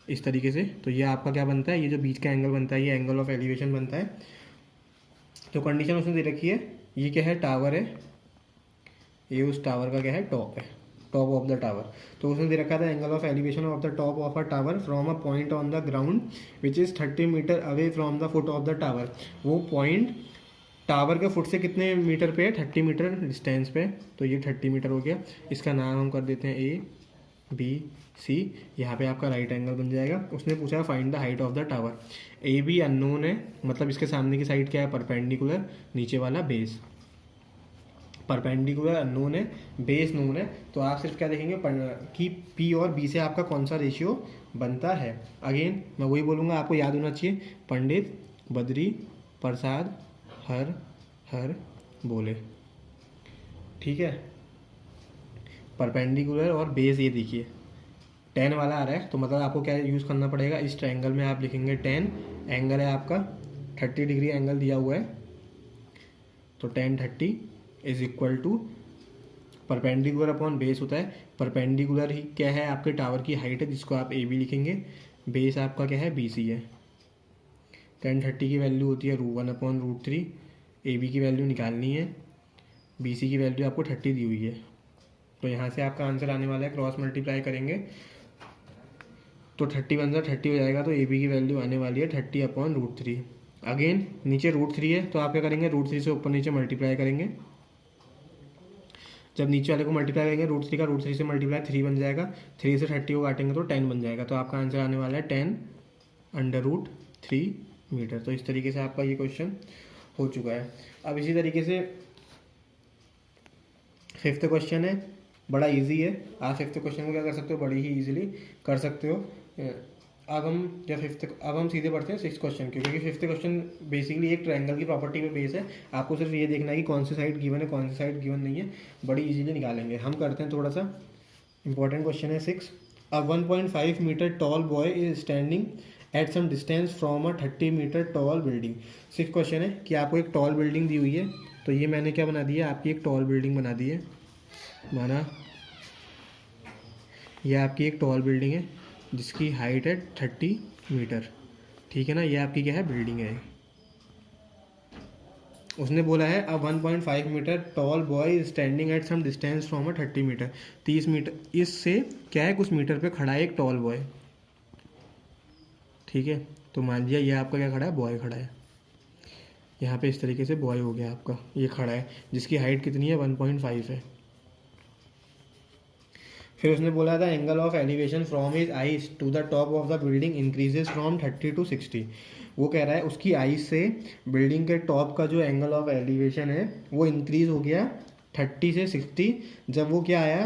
इस तरीके से। तो ये आपका क्या बनता है, ये जो बीच का एंगल बनता है ये एंगल ऑफ एलिवेशन बनता है। तो कंडीशन उसने दे रखी है, ये क्या है, टावर है, ये उस टावर का क्या है, टॉप है, टॉप ऑफ द टावर। तो उसने दे रखा था angle of elevation of the top of a tower from a point on the ground which is 30 metre away from the foot of the tower. वो पॉइंट टावर के foot से कितने metre पे है, 30 मीटर डिस्टेंस पे। तो ये 30 metre हो गया। इसका नाम हम कर देते हैं ABC। यहाँ पे आपका राइट एंगल बन जाएगा। उसने पूछा है find the height of the tower. AB unknown है, मतलब इसके सामने की साइड क्या है, परपेंडिकुलर, नीचे वाला बेस। परपेंडिकुलर अननोन है, बेस नोन है। तो आप सिर्फ क्या देखेंगे कि P और B से आपका कौन सा रेशियो बनता है। अगेन मैं वही बोलूँगा, आपको याद होना चाहिए, पंडित बद्री प्रसाद हर हर बोले। ठीक है, परपेंडिकुलर और बेस ये देखिए 10 वाला आ रहा है। तो मतलब आपको क्या यूज़ करना पड़ेगा, इस ट्रायंगल में आप लिखेंगे 10। एंगल है आपका 30 डिग्री एंगल दिया हुआ है। तो 10 30 is equal to perpendicular upon base होता है। परपेंडिकुलर ही क्या है, आपके टावर की हाइट है जिसको आप AB लिखेंगे। बेस आपका क्या है, BC है। 10 30 की वैल्यू होती है 1/√3। AB की वैल्यू निकालनी है, BC की वैल्यू आपको 30 दी हुई है। तो यहाँ से आपका आंसर आने वाला है, क्रॉस मल्टीप्लाई करेंगे तो 30 बन जाए 30 हो जाएगा। तो AB की वैल्यू आने वाली है 30/√3। अगेन नीचे √3 है तो आप क्या करेंगे, √3 से ऊपर नीचे मल्टीप्लाई करेंगे। जब नीचे वाले को मल्टीप्लाई करेंगे √3 का, √3 से मल्टीप्लाई 3 बन जाएगा। 3 से 30 को काटेंगे तो 10 बन जाएगा। तो आपका आंसर आने वाला है 10/√3 मीटर। तो इस तरीके से आपका ये क्वेश्चन हो चुका है। अब इसी तरीके से फिफ्थ क्वेश्चन है, बड़ा इजी है। आप फिफ्थ क्वेश्चन को क्या कर सकते हो, बड़ी ही इजीली कर सकते हो। अब हम सीधे पढ़ते हैं सिक्स क्वेश्चन, क्योंकि फिफ्थ क्वेश्चन बेसिकली एक ट्रायंगल की प्रॉपर्टी पे बेस है। आपको सिर्फ ये देखना है कि कौन सी साइड गिवन है, कौन सी साइड गिवन नहीं है, बड़ी इजीली निकालेंगे। हम करते हैं थोड़ा सा इंपॉर्टेंट क्वेश्चन है six. A 1.5 metre tall boy is standing at some distance from a 30 metre tall building. Six question है कि आपको एक टॉल बिल्डिंग दी हुई है, तो ये मैंने क्या बना दिया, आपकी एक टॉल बिल्डिंग बना दी है, माना ये आपकी एक टॉल बिल्डिंग है जिसकी हाइट है 30 मीटर, ठीक है ना। ये आपकी क्या है, बिल्डिंग है। उसने बोला है a 1.5 metre tall boy is standing at some distance from a 30 metre. 30 metre इससे क्या है, कुछ मीटर पे खड़ा है एक टॉल बॉय, ठीक है। तो मान लिया ये आपका क्या खड़ा है, बॉय खड़ा है यहाँ पे, इस तरीके से बॉय हो गया आपका, ये खड़ा है जिसकी हाइट कितनी है, 1.5 है। फिर उसने बोला था angle of elevation from his eyes to the top of the building increases from 30 to 60। वो कह रहा है उसकी आइज से बिल्डिंग के टॉप का जो एंगल ऑफ एलिवेशन है वो इंक्रीज हो गया 30 से 60। जब वो क्या आया,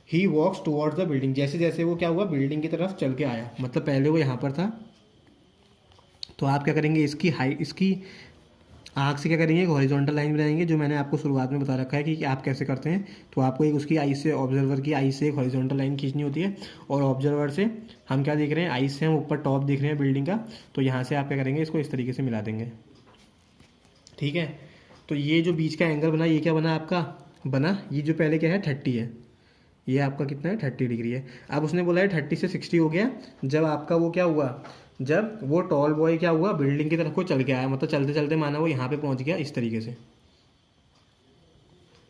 ही वॉक्स टुवर्ड्स द बिल्डिंग, जैसे जैसे वो क्या हुआ, बिल्डिंग की तरफ चल के आया। मतलब पहले वो यहाँ पर था, तो आप क्या करेंगे, इसकी हाइट, इसकी आँख से क्या करेंगे, एक हॉरिजॉन्टल लाइन बनाएंगे, जो मैंने आपको शुरुआत में बता रखा है कि आप कैसे करते हैं। तो आपको एक उसकी आई से, ऑब्जर्वर की आई से एक हॉरिजॉन्टल लाइन खींचनी होती है, और ऑब्जर्वर से हम क्या देख रहे हैं, आई से हम ऊपर टॉप देख रहे हैं बिल्डिंग का, तो यहाँ से आप क्या करेंगे, इसको इस तरीके से मिला देंगे, ठीक है। तो ये जो बीच का एंगल बना, ये क्या बना आपका, बना ये जो पहले क्या है 30 है, ये आपका कितना है 30 डिग्री है। अब उसने बोला है 30 से 60 हो गया जब आपका वो क्या हुआ, जब वो टॉल बॉय क्या हुआ, बिल्डिंग की तरफ को चल के आया, मतलब चलते चलते माना वो यहाँ पे पहुँच गया इस तरीके से।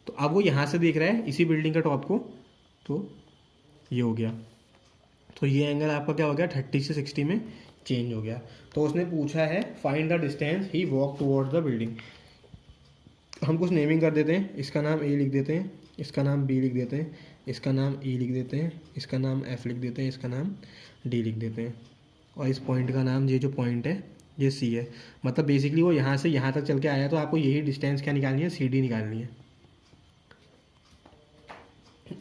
तो अब वो यहाँ से देख रहा है इसी बिल्डिंग का टॉप को, तो ये हो गया। तो ये एंगल आपका क्या हो गया, 30 से 60 में चेंज हो गया। तो उसने पूछा है find the distance he walk towards the building. हम कुछ नेमिंग कर देते हैं, इसका नाम ए लिख देते हैं, इसका नाम बी लिख देते हैं, इसका नाम ई लिख देते हैं, इसका नाम एफ लिख देते हैं, इसका नाम डी लिख देते हैं, और इस पॉइंट का नाम, ये जो पॉइंट है ये सी है। मतलब बेसिकली वो यहाँ से यहाँ तक चल के आया, तो आपको यही डिस्टेंस क्या निकालनी है, सी डी निकालनी है।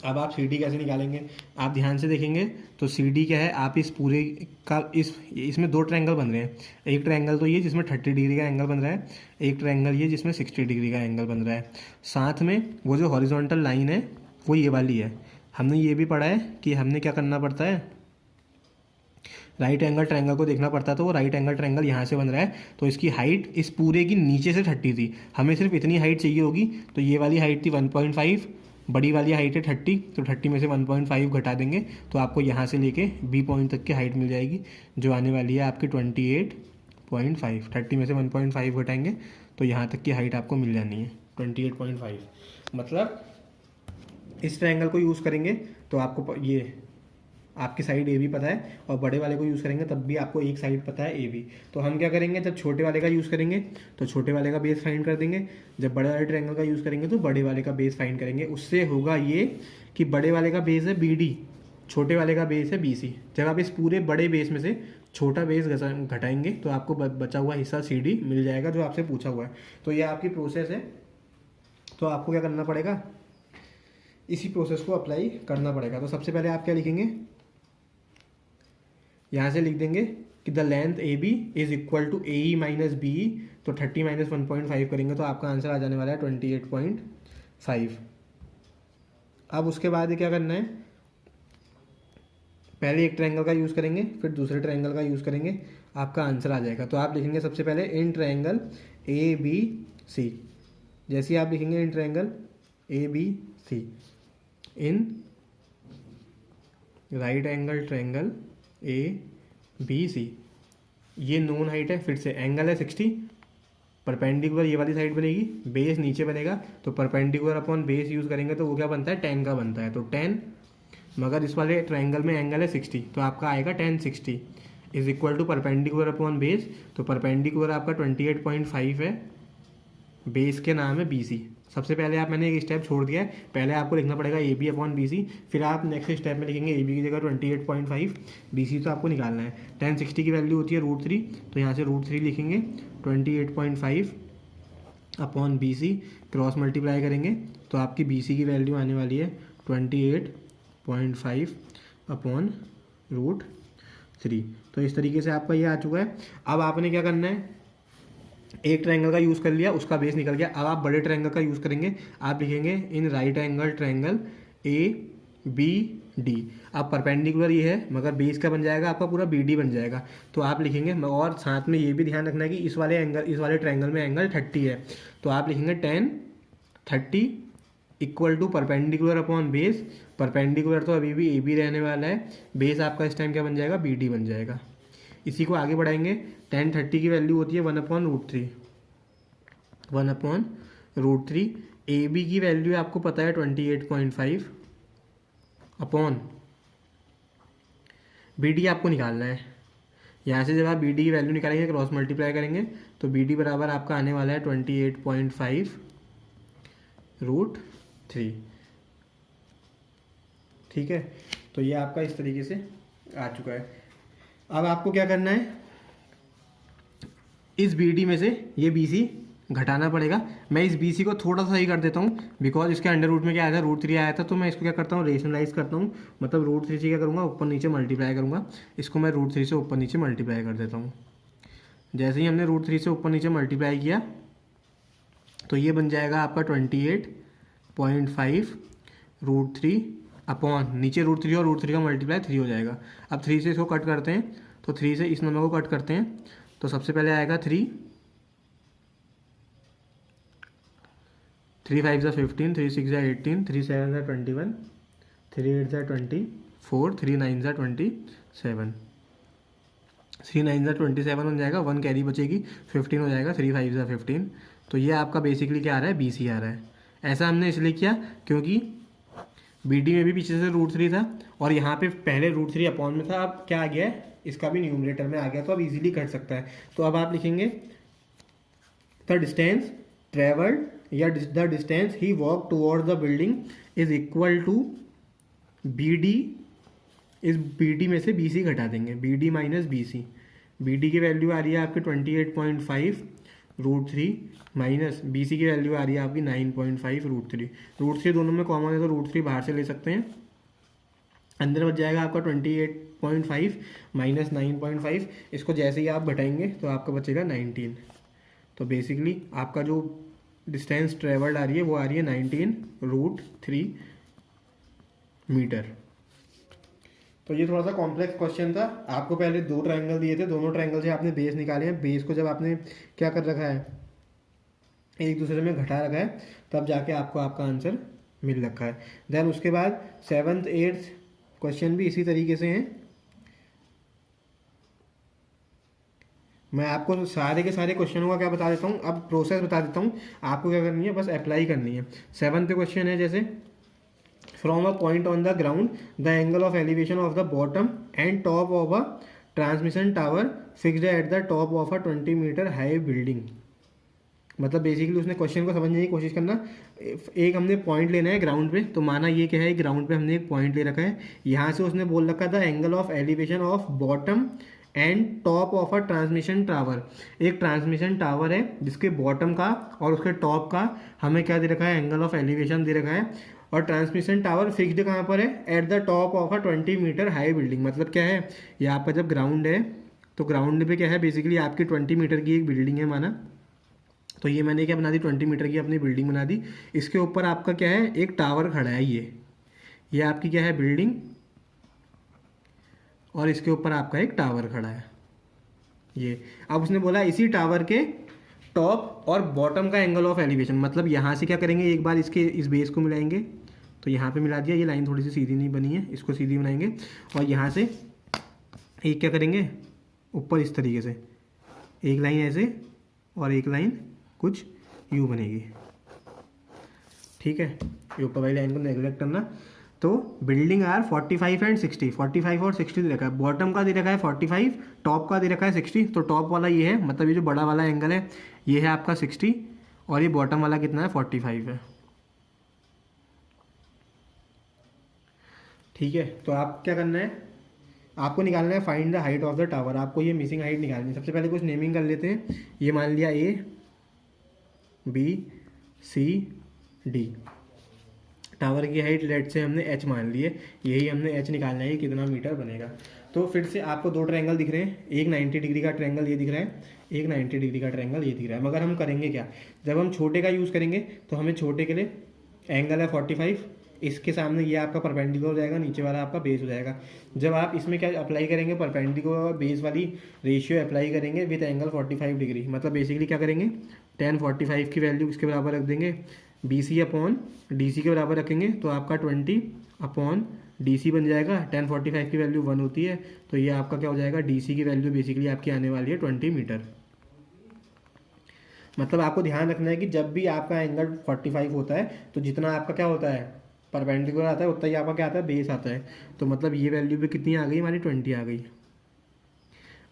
अब आप सी डी कैसे निकालेंगे, आप ध्यान से देखेंगे तो सी डी क्या है, आप इस पूरे का इसमें दो ट्रायंगल बन रहे हैं। एक ट्रायंगल तो ये जिसमें 30 डिग्री का एंगल बन रहा है, एक ट्रायंगल ये जिसमें 60 डिग्री का एंगल बन रहा है। साथ में वो जो हॉरिजॉन्टल लाइन है वो ये वाली है। हमने ये भी पढ़ा है कि हमने क्या करना पड़ता है, राइट एंगल ट्रायंगल को देखना पड़ता है। तो वो राइट एंगल ट्रायंगल यहाँ से बन रहा है, तो इसकी हाइट इस पूरे की नीचे से 30 थी, हमें सिर्फ इतनी हाइट चाहिए होगी। तो ये वाली हाइट थी 1.5, बड़ी वाली हाइट है 30, तो 30 में से 1.5 घटा देंगे तो आपको यहाँ से लेके बी पॉइंट तक की हाइट मिल जाएगी, जो आने वाली है आपकी 28.5। 30 में से 1.5 घटाएंगे तो यहाँ तक की हाइट आपको मिल जानी है 28.5। मतलब इस ट्रायंगल को यूज़ करेंगे तो आपको ये आपकी साइड ए बी पता है, और बड़े वाले को यूज़ करेंगे तब भी आपको एक साइड पता है ए बी। तो हम क्या करेंगे, जब छोटे वाले का यूज़ करेंगे तो छोटे वाले का बेस फाइंड कर देंगे, जब बड़े वाले ट्रायंगल का यूज़ करेंगे तो बड़े वाले का बेस फाइंड करेंगे। उससे होगा ये कि बड़े वाले का बेस है बी डी, छोटे वाले का बेस है बी सी। जब आप इस पूरे बड़े बेस में से छोटा बेस घटाएंगे तो आपको बचा हुआ हिस्सा सी डी मिल जाएगा, जो आपसे पूछा हुआ है। तो ये आपकी प्रोसेस है, तो आपको क्या करना पड़ेगा, इसी प्रोसेस को अप्लाई करना पड़ेगा। तो सबसे पहले आप क्या लिखेंगे, यहाँ से लिख देंगे कि the length A B is equal to A E minus B E. तो 30 माइनस 1.5 करेंगे तो आपका आंसर आ जाने वाला है 28.5। अब उसके बाद क्या करना है, पहले एक ट्रायंगल का यूज़ करेंगे, फिर दूसरे ट्रायंगल का यूज़ करेंगे, आपका आंसर आ जाएगा। तो आप लिखेंगे सबसे पहले इन ट्रायंगल ए बी सी। जैसे ही आप लिखेंगे in triangle A B C, in right angle triangle A B C, ये नोन हाइट है, फिर से एंगल है 60, परपेंडिकुलर ये वाली साइड बनेगी, बेस नीचे बनेगा, तो परपेंडिकुलर अपॉन बेस यूज़ करेंगे तो वो क्या बनता है, tan का बनता है। तो tan, मगर इस वाले ट्रायंगल में एंगल है 60, तो आपका आएगा tan 60 is equal to perpendicular upon base. तो परपेंडिकुलर आपका 28.5 है, बेस के नाम है बी सी। सबसे पहले मैंने एक स्टेप छोड़ दिया है, पहले आपको लिखना पड़ेगा A B upon B C, फिर आप नेक्स्ट स्टेप में लिखेंगे ए बी की जगह 28.5, बी सी तो आपको निकालना है। tan 60 की वैल्यू होती है √3, तो यहाँ से √3 लिखेंगे, 28.5 upon B C, cross multiply करेंगे तो आपकी बी सी की वैल्यू आने वाली है 28.5 अपॉन √3। 3। तो इस तरीके से आपका ये आ चुका है। अब आपने क्या करना है, एक ट्रायंगल का यूज़ कर लिया, उसका बेस निकल गया। अब आप बड़े ट्रायंगल का यूज़ करेंगे। आप लिखेंगे in right angle triangle A B D. अब परपेंडिकुलर ये है मगर बेस का बन जाएगा आपका पूरा बी डी बन जाएगा। तो आप लिखेंगे, और साथ में ये भी ध्यान रखना है कि इस वाले ट्रायंगल में एंगल 30 है। तो आप लिखेंगे 10 30 equal to perpendicular upon base. Perpendicular तो अभी भी ए बी रहने वाला है, बेस आपका इस टाइम क्या बन जाएगा, बी डी बन जाएगा। इसी को आगे बढ़ाएंगे। 10 30 की वैल्यू होती है 1/√3, 1/√3। ए बी की वैल्यू आपको पता है 28.5 अपॉन बी डी आपको निकालना है। यहाँ से जब आप बी डी की वैल्यू निकालेंगे, क्रॉस मल्टीप्लाई करेंगे, तो बी डी बराबर आपका आने वाला है 28.5√3। ठीक है, तो ये आपका इस तरीके से आ चुका है। अब आपको क्या करना है, इस बी डी में से ये बी सी घटाना पड़ेगा। मैं इस बी सी को थोड़ा सा ही कर देता हूँ, बिकॉज इसके अंडर रूट में क्या आया था, √3 आया था। तो मैं इसको क्या करता हूँ, रेशनलाइज करता हूँ। मतलब √3 से क्या करूँगा, ऊपर नीचे मल्टीप्लाई करूँगा। इसको मैं √3 से ऊपर नीचे मल्टीप्लाई कर देता हूँ। जैसे ही हमने √3 से ऊपर नीचे मल्टीप्लाई किया तो ये बन जाएगा आपका 28.5√3 अपॉन नीचे √3 और √3 का मल्टीप्लाई 3 हो जाएगा। अब 3 से इसको कट करते हैं, तो 3 से इस नंबर को कट करते हैं। तो सबसे पहले आएगा 3 5 ज़ा 15, 3 6 ज़ा 18, 3 7 ज़ा 21, 3 8 ज़ा 24, 3 9 ज़ा 27, 3 9 ज़ा 27 बन जाएगा। 1 कैरी बचेगी, 15 हो जाएगा। 3 5 ज़ा 15। तो ये आपका बेसिकली क्या आ रहा है, बी सी आ रहा है। ऐसा हमने इसलिए किया क्योंकि बी डी में भी पीछे से √3 था और यहाँ पे पहले √3 अपॉन में था। अब क्या आ गया है, इसका भी न्यूमरेटर में आ गया, तो अब इजीली कट सकता है। तो अब आप लिखेंगे द डिस्टेंस ट्रेवल्ड या the distance he walk toward the building is equal to B D. इस बी डी में से बी सी घटा देंगे, B D minus B C. B D की वैल्यू आ रही है आपकी 28.5√3 माइनस बी सी की वैल्यू आ रही है आपकी 9.5√3। √3 दोनों में कॉमन है तो √3 बाहर से ले सकते हैं। अंदर बच जाएगा आपका 28.5 माइनस 9.5। इसको जैसे ही आप घटाएंगे तो आपका बचेगा 19। तो बेसिकली आपका जो डिस्टेंस ट्रेवल्ड आ रही है वो आ रही है 19√3 मीटर। तो ये थोड़ा सा कॉम्प्लेक्स क्वेश्चन था। आपको पहले 2 ट्रायंगल दिए थे, दोनों ट्रायंगल से आपने बेस निकाले हैं। बेस को जब आपने क्या कर रखा है, एक दूसरे में घटा रखा है, तब जाके आपको आपका आंसर मिल रखा है। देन उसके बाद 7th 8th क्वेश्चन भी इसी तरीके से हैं। मैं आपको सारे के सारे क्वेश्चनों का क्या बता देता हूँ, अब प्रोसेस बता देता हूँ। आपको क्या करनी है, बस अप्लाई करनी है। 7th क्वेश्चन है जैसे, from a point on the ground the angle of elevation of the bottom and top of a transmission tower fixed at the top of a 20 metre high building. मतलब basically उसने question को समझने की कोशिश करना। एक हमने पॉइंट लेना है ग्राउंड पे, तो माना ये क्या है, ग्राउंड पे हमने एक पॉइंट ले रखा है। यहाँ से उसने बोल रखा था angle of elevation of bottom and top of a transmission tower. एक ट्रांसमिशन टावर है जिसके बॉटम का और उसके टॉप का हमें क्या दे रखा है, एंगल ऑफ एलिवेशन दे रखा है। और ट्रांसमिशन टावर फिक्स्ड कहाँ पर है, at the top of a 20 metre high building. मतलब क्या है, यहाँ पर जब ग्राउंड है तो ग्राउंड पे क्या है, बेसिकली आपकी 20 मीटर की एक बिल्डिंग है माना। तो ये मैंने क्या बना दी, 20 मीटर की अपनी बिल्डिंग बना दी। इसके ऊपर आपका क्या है, एक टावर खड़ा है। ये आपकी क्या है, बिल्डिंग, और इसके ऊपर आपका एक टावर खड़ा है ये। अब उसने बोला इसी टावर के टॉप और बॉटम का एंगल ऑफ एलिवेशन। मतलब यहाँ से क्या करेंगे, एक बार इसके इस बेस को मिलाएंगे, तो यहाँ पे मिला दिया। ये लाइन थोड़ी सी सीधी नहीं बनी है, इसको सीधी बनाएंगे। और यहाँ से एक क्या करेंगे, ऊपर इस तरीके से एक लाइन ऐसे और एक लाइन कुछ यूँ बनेगी। ठीक है, ये ऊपर वाली लाइन को नेग्लेक्ट करना। तो बिल्डिंग आर 45 एंड 60, 45 और 60 दे रखा है। बॉटम का दे रखा है 45, टॉप का दे रखा है 60। तो टॉप वाला ये है, मतलब ये जो बड़ा वाला एंगल है ये है आपका 60, और ये बॉटम वाला कितना है, 45 है। ठीक है, तो आप क्या करना है, आपको निकालना है find the height of the tower. आपको ये मिसिंग हाइट निकालनी है। सबसे पहले कुछ नेमिंग कर लेते हैं। ये मान लिया A B C D। Tower की हाइट लेट से हमने h मान ली है, यही हमने h निकालना है, कितना मीटर बनेगा। तो फिर से आपको दो ट्रायंगल दिख रहे हैं, एक 90 डिग्री का ट्रायंगल ये दिख रहा है, एक 90 डिग्री का ट्रायंगल ये दिख रहा है। मगर हम करेंगे क्या, जब हम छोटे का यूज़ करेंगे तो हमें छोटे के लिए एंगल है 45, इसके सामने ये आपका परपेंडिकुलर हो जाएगा, नीचे वाला आपका बेस हो जाएगा। जब आप इसमें क्या अप्लाई करेंगे, परपेंडिकुलर और बेस वाली रेशियो अप्लाई करेंगे विद एंगल 45 डिग्री, मतलब बेसिकली क्या करेंगे, tan 45 की वैल्यू इसके बराबर रख देंगे, BC अपॉन DC के बराबर रखेंगे, तो आपका 20 अपॉन DC बन जाएगा। tan 45 की वैल्यू 1 होती है, तो ये आपका क्या हो जाएगा, DC की वैल्यू बेसिकली आपकी आने वाली है 20 मीटर। मतलब आपको ध्यान रखना है कि जब भी आपका एंगल 45 होता है तो जितना आपका क्या होता है परपेंडिकुलर आता है, उतना ही आपका क्या आता है, बेस आता है। तो मतलब ये वैल्यू भी कितनी आ गई हमारी, 20 आ गई।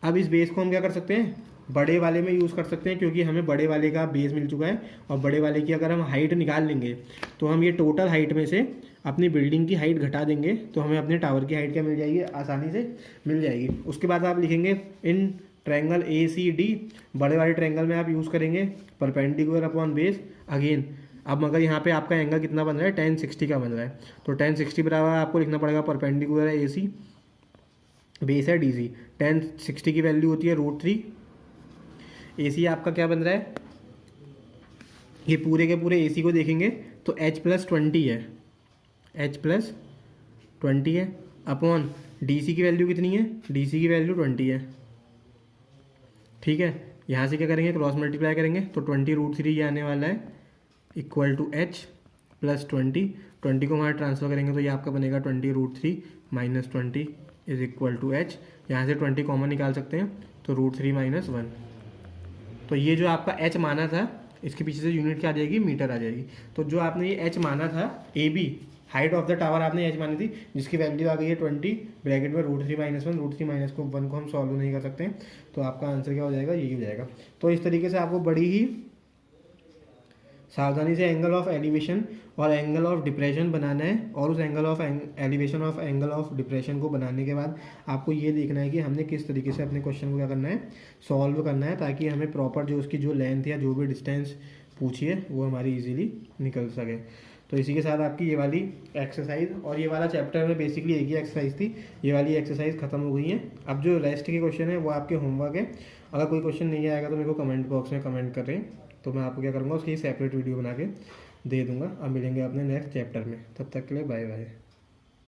अब इस बेस को हम क्या कर सकते हैं, बड़े वाले में यूज़ कर सकते हैं, क्योंकि हमें बड़े वाले का बेस मिल चुका है। और बड़े वाले की अगर हम हाइट निकाल लेंगे तो हम ये टोटल हाइट में से अपनी बिल्डिंग की हाइट घटा देंगे, तो हमें अपने टावर की हाइट क्या मिल जाएगी, आसानी से मिल जाएगी। उसके बाद आप लिखेंगे इन ट्रायंगल ACD, बड़े वाले ट्रायंगल में आप यूज़ करेंगे परपेंडिकुलर अपॉन बेस अगेन। अब मगर यहाँ पे आपका एंगल कितना बन रहा है, tan 60 का बन रहा है, तो tan 60 बराबर आपको लिखना पड़ेगा, परपेंडिकुलर है AC, बेस है DC, tan 60 की वैल्यू होती है √3। AC आपका क्या बन रहा है, ये पूरे के पूरे AC को देखेंगे तो H+20 है, H+20 है, अपॉन DC की वैल्यू कितनी है, DC की वैल्यू 20 है। ठीक है, यहाँ से क्या करेंगे, क्रॉस मल्टीप्लाई करेंगे तो 20√3 ये आने वाला है, इक्वल टू H+20। 20 को वहाँ ट्रांसफर करेंगे तो ये आपका बनेगा 20√3 minus 20 is equal to H। यहाँ से 20 कॉमन निकाल सकते हैं तो √3 - 1। तो ये जो आपका H माना था, इसके पीछे से यूनिट क्या आ जाएगी, मीटर आ जाएगी। तो जो आपने ये H माना था, AB height of the tower आपने H मानी थी, जिसकी वैल्यू आ गई है 20, ब्रैकेट में √3 - 1, √3 - 1 को हम सॉल्व नहीं कर सकते हैं, तो आपका आंसर क्या हो जाएगा, यही हो जाएगा। तो इस तरीके से आपको बड़ी ही सावधानी से एंगल ऑफ एलिवेशन और एंगल ऑफ डिप्रेशन बनाना है, और उस angle of elevation of angle of depression को बनाने के बाद आपको ये देखना है कि हमने किस तरीके से अपने क्वेश्चन को क्या करना है, सॉल्व करना है, ताकि हमें प्रॉपर जो उसकी जो लेंथ या जो भी डिस्टेंस पूछी है वो हमारी इजीली निकल सके। तो इसी के साथ आपकी ये वाली एक्सरसाइज और ये वाला चैप्टर में बेसिकली एक ही एक्सरसाइज थी, ये वाली एक्सरसाइज खत्म हो गई है। अब जो रेस्ट के क्वेश्चन है वो आपके होमवर्क है। अगर कोई क्वेश्चन नहीं आएगा तो मेरे को कमेंट बॉक्स में कमेंट करें, तो मैं आपको क्या करूँगा, उसकी सेपरेट वीडियो बना के दे दूँगा। अब मिलेंगे अपने नेक्स्ट चैप्टर में, तब तक के लिए बाय बाय।